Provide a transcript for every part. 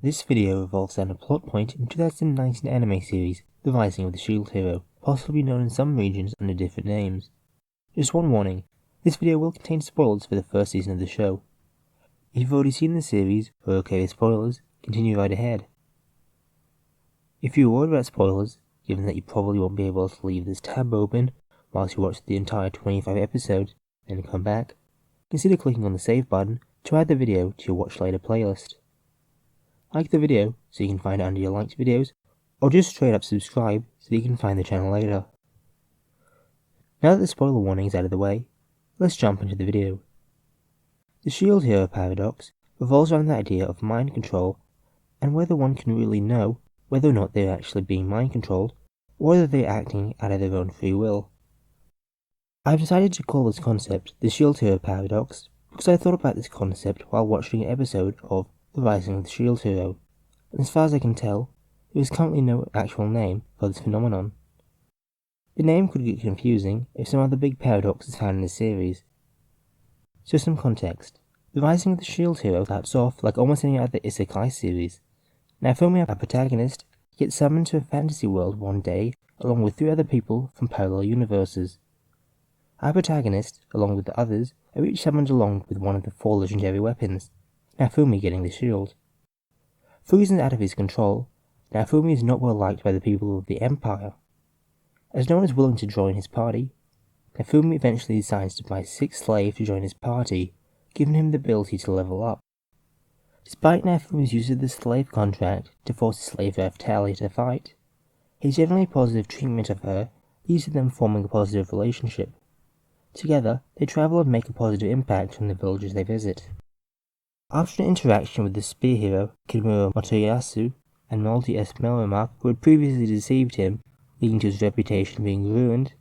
This video revolves around a plot point in the 2019 anime series, The Rising of the Shield Hero, possibly known in some regions under different names. Just one warning, this video will contain spoilers for the first season of the show. If you've already seen the series, or are okay with spoilers, continue right ahead. If you're worried about spoilers, given that you probably won't be able to leave this tab open whilst you watch the entire 25 episodes, then come back, consider clicking on the save button to add the video to your watch later playlist. Like the video so you can find it under your liked videos, or just straight up subscribe so you can find the channel later. Now that the spoiler warning is out of the way, let's jump into the video. The Shield Hero paradox revolves around the idea of mind control and whether one can really know whether or not they're actually being mind controlled, or whether they're acting out of their own free will. I've decided to call this concept the Shield Hero paradox because I thought about this concept while watching an episode of The Rising of the Shield Hero, and as far as I can tell, there is currently no actual name for this phenomenon. The name could get confusing if some other big paradox is found in the series. So some context. The Rising of the Shield Hero starts off like almost any other isekai series. Naofumi, our protagonist, gets summoned to a fantasy world one day along with 3 other people from parallel universes. Our protagonist, along with the others, are each summoned along with one of the 4 legendary weapons, Naofumi getting the shield. For reasons out of his control, Naofumi is not well liked by the people of the Empire. As no one is willing to join his party, Naofumi eventually decides to buy 6 slaves to join his party, giving him the ability to level up. Despite Naofumi's use of the slave contract to force his slave Raphtalia to fight, his generally positive treatment of her leads to them forming a positive relationship. Together, they travel and make a positive impact on the villages they visit. After an interaction with the spear hero Kinemura Motoyasu and Multi S. Melromark, who had previously deceived him, leading to his reputation being ruined,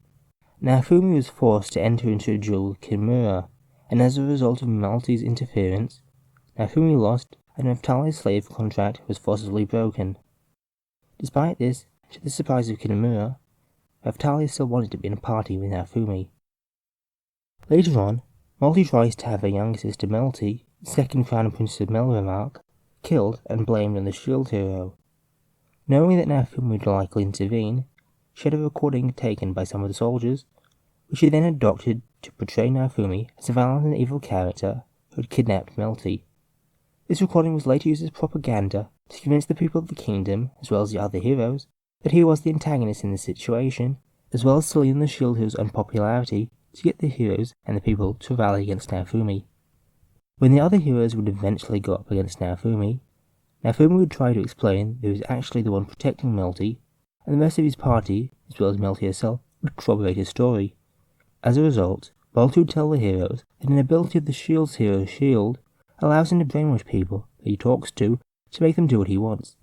Naofumi was forced to enter into a duel with Kinemura, and as a result of Multi's interference, Naofumi lost and Raphtalia's slave contract was forcibly broken. Despite this, to the surprise of Kinemura, Raphtalia still wanted to be in a party with Naofumi. Later on, Multi tries to have her younger sister Melty, second Crown Princess of Melromark, killed and blamed on the Shield Hero. Knowing that Naofumi would likely intervene, she had a recording taken by some of the soldiers, which she then adopted to portray Naofumi as a violent and evil character who had kidnapped Melty. This recording was later used as propaganda to convince the people of the kingdom, as well as the other heroes, that he was the antagonist in the situation, as well as to lean the Shield Hero's unpopularity to get the heroes and the people to rally against Naofumi. When the other heroes would eventually go up against Naofumi, Naofumi would try to explain that he was actually the one protecting Melty, and the rest of his party, as well as Melty herself, would corroborate his story. As a result, Multi would tell the heroes that an ability of the Shield Hero's shield allows him to brainwash people that he talks to make them do what he wants,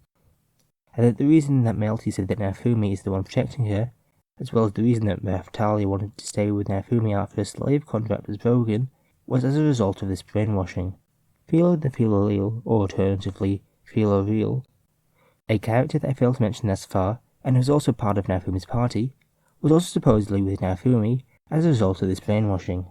and that the reason that Melty said that Naofumi is the one protecting her, as well as the reason that Raphtalia wanted to stay with Naofumi after her slave contract was broken, was as a result of this brainwashing. Philo the Philoleel, or alternatively Philoreel, a character that I failed to mention thus far, and was also part of Naofumi's party, was also supposedly with Naofumi as a result of this brainwashing.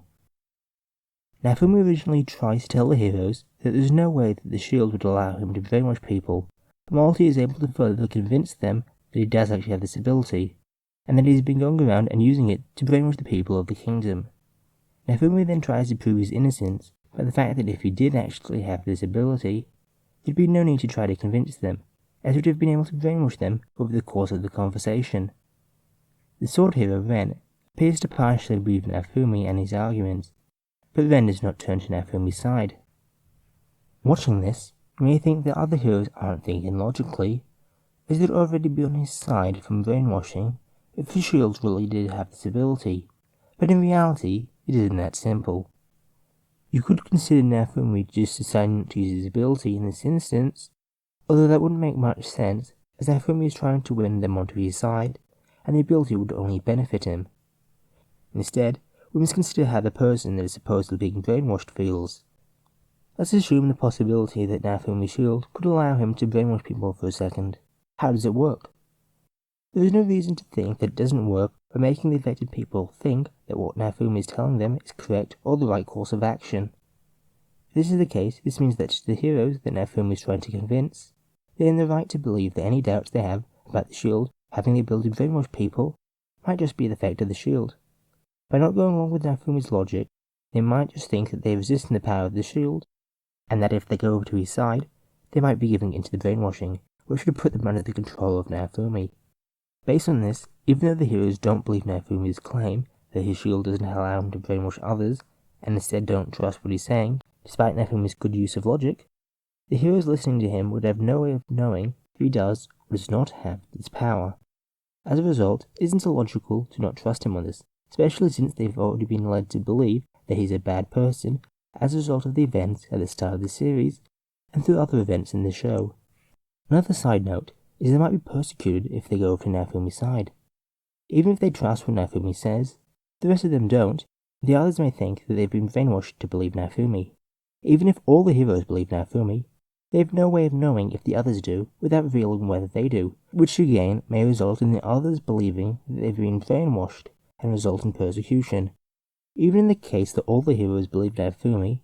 Naofumi originally tries to tell the heroes that there is no way that the shield would allow him to brainwash people, but Multi is able to further convince them that he does actually have this ability, and that he has been going around and using it to brainwash the people of the kingdom. Naofumi then tries to prove his innocence by the fact that if he did actually have this ability, there'd be no need to try to convince them, as he would have been able to brainwash them over the course of the conversation. The sword hero Ren appears to partially believe Naofumi and his arguments, but Ren does not turn to Naofumi's side. Watching this, you may think that other heroes aren't thinking logically, as they'd already be on his side from brainwashing if the shield really did have this ability, but in reality, it isn't that simple. You could consider Naofumi just deciding not to use his ability in this instance, although that wouldn't make much sense, as Naofumi is trying to win them onto his side, and the ability would only benefit him. Instead, we must consider how the person that is supposedly being brainwashed feels. Let's assume the possibility that Naofumi's shield could allow him to brainwash people for a second. How does it work? There is no reason to think that it doesn't work by making the affected people think that what Naofumi is telling them is correct or the right course of action. If this is the case, this means that to the heroes that Naofumi is trying to convince, they're in the right to believe that any doubts they have about the Shield having the ability to brainwash people might just be the effect of the Shield. By not going along with Nafumi's logic, they might just think that they're resisting the power of the Shield, and that if they go over to his side, they might be giving in to the brainwashing, which would put them under the control of Nafumi. Based on this, even though the heroes don't believe Nafumi's claim that his shield doesn't allow him to brainwash others, and instead don't trust what he's saying, despite Nafumi's good use of logic, the heroes listening to him would have no way of knowing if he does or does not have this power. As a result, it isn't illogical to not trust him on this, especially since they've already been led to believe that he's a bad person as a result of the events at the start of the series and through other events in the show. Another side note is they might be persecuted if they go over to Nafumi's side. Even if they trust what Nafumi says, the rest of them don't, the others may think that they've been brainwashed to believe Nafumi. Even if all the heroes believe Nafumi, they have no way of knowing if the others do without revealing whether they do, which again may result in the others believing that they've been brainwashed and result in persecution. Even in the case that all the heroes believe Nafumi,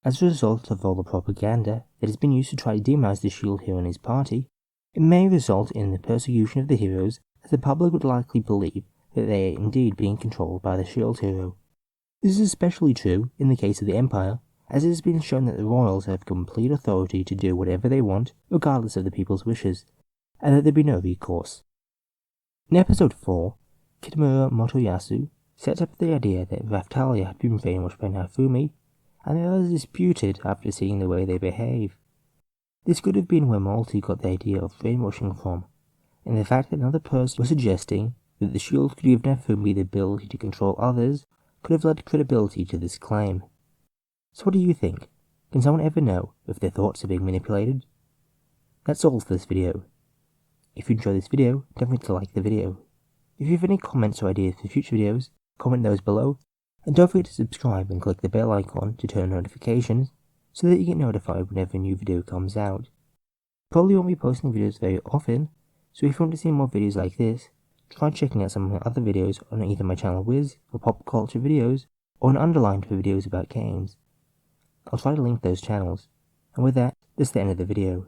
as a result of all the propaganda that has been used to try to demonize the Shield hero and his party, it may result in the persecution of the heroes, as the public would likely believe that they are indeed being controlled by the Shield hero. This is especially true in the case of the Empire, as it has been shown that the royals have complete authority to do whatever they want, regardless of the people's wishes, and that there be no recourse. In episode 4, Kitamura Motoyasu sets up the idea that Raphtalia had been brainwashed by Nafumi, and the others disputed after seeing the way they behave. This could have been where Malty got the idea of brainwashing from, and the fact that another person was suggesting that the Shield could give Nafumi the ability to control others could have led credibility to this claim. So what do you think? Can someone ever know if their thoughts are being manipulated? That's all for this video. If you enjoyed this video, don't forget to like the video. If you have any comments or ideas for future videos, comment those below, and don't forget to subscribe and click the bell icon to turn on notifications so that you get notified whenever a new video comes out. Probably won't be posting videos very often, so if you want to see more videos like this, try checking out some of my other videos on either my channel Wiz for pop culture videos or an Underlined for videos about games. I'll try to link those channels. And with that, this is the end of the video.